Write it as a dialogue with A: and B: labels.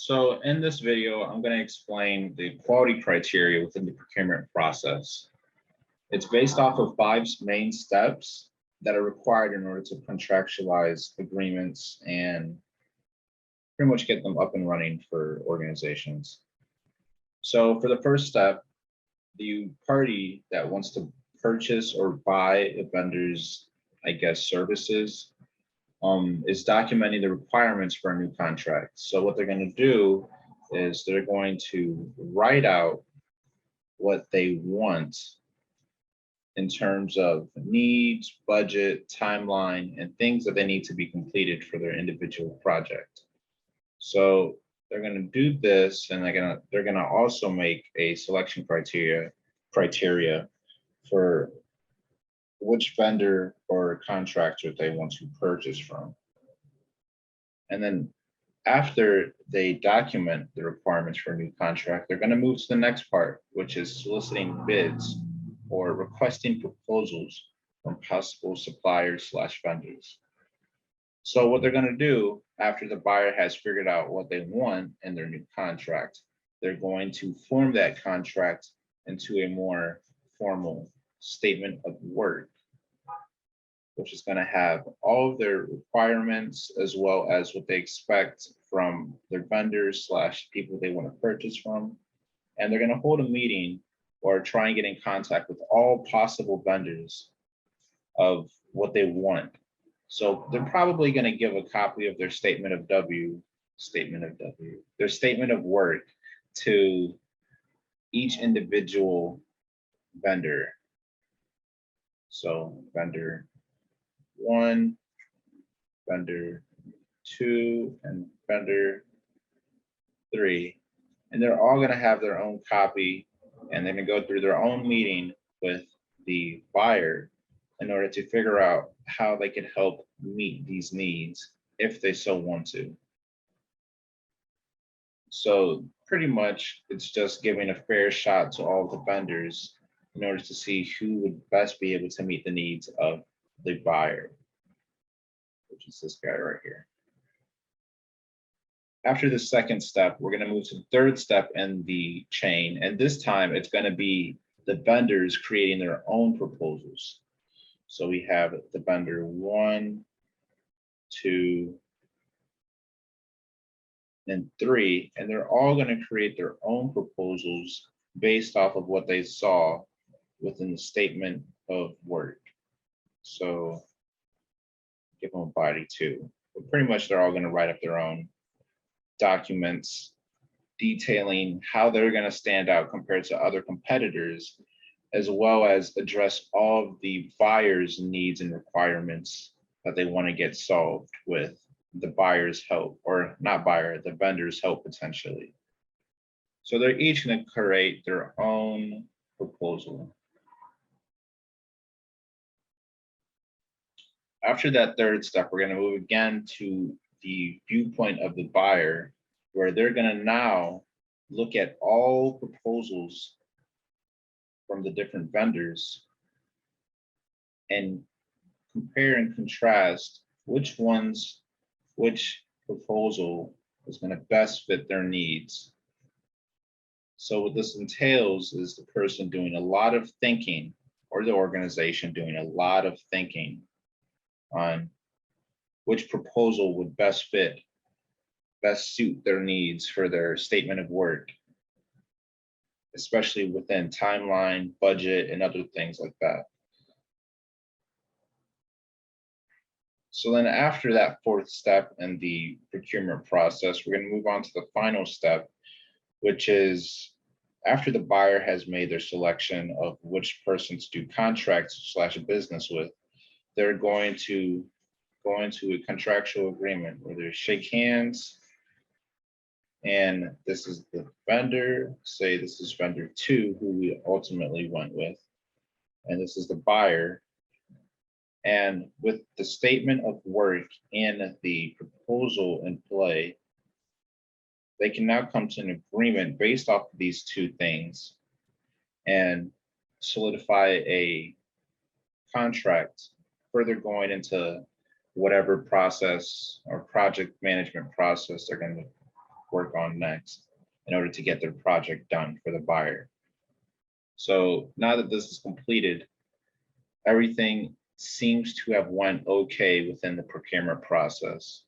A: So in this video, I'm going to explain the quality criteria within the procurement process. It's based off of 5 main steps that are required in order to contractualize agreements and pretty much get them up and running for organizations. So for the first step, the party that wants to purchase or buy a vendor's, services is documenting the requirements for a new contract. So what they're going to do is they're going to write out what they want in terms of needs, budget, timeline, and things that they need to be completed for their individual project. So they're going to do this, and they're gonna also make a selection criteria for which vendor or contractor they want to purchase from. And then after they document the requirements for a new contract, they're going to move to the next part, which is soliciting bids or requesting proposals from possible suppliers/vendors. So what they're going to do after the buyer has figured out what they want in their new contract, they're going to form that contract into a more formal statement of work, which is going to have all of their requirements as well as what they expect from their vendors/people they want to purchase from. And they're going to hold a meeting or try and get in contact with all possible vendors of what they want. So they're probably going to give a copy of their their statement of work to each individual vendor. So vendor 1, vendor 2, and vendor 3. And they're all going to have their own copy, and they're going to go through their own meeting with the buyer in order to figure out how they can help meet these needs if they so want to. So pretty much it's just giving a fair shot to all of the vendors in order to see who would best be able to meet the needs of the buyer, which is this guy right here. After the second step, we're going to move to the third step in the chain. And this time it's going to be the vendors creating their own proposals. So we have the vendor 1, 2, and 3, and they're all going to create their own proposals based off of what they saw within the statement of work. So give them a body 2. But pretty much they're all going to write up their own documents detailing how they're going to stand out compared to other competitors, as well as address all of the buyer's needs and requirements that they want to get solved with the buyer's help, or not buyer, the vendor's help potentially. So they're each going to create their own proposal. After that third step, we're going to move again to the viewpoint of the buyer, where they're going to now look at all proposals from the different vendors and compare and contrast which proposal is going to best fit their needs. So what this entails is the person doing a lot of thinking, or the organization doing a lot of thinking on which proposal would best suit their needs for their statement of work, especially within timeline, budget, and other things like that. So then after that fourth step in the procurement process, we're going to move on to the final step, which is after the buyer has made their selection of which person to do contracts/business with, they're going to go into a contractual agreement where they shake hands. And this is the vendor, say this is vendor 2, who we ultimately went with. And this is the buyer. And with the statement of work and the proposal in play, they can now come to an agreement based off of these 2 things and solidify a contract, further going into whatever process or project management process they're going to work on next in order to get their project done for the buyer. So now that this is completed, everything seems to have went okay within the procurement process.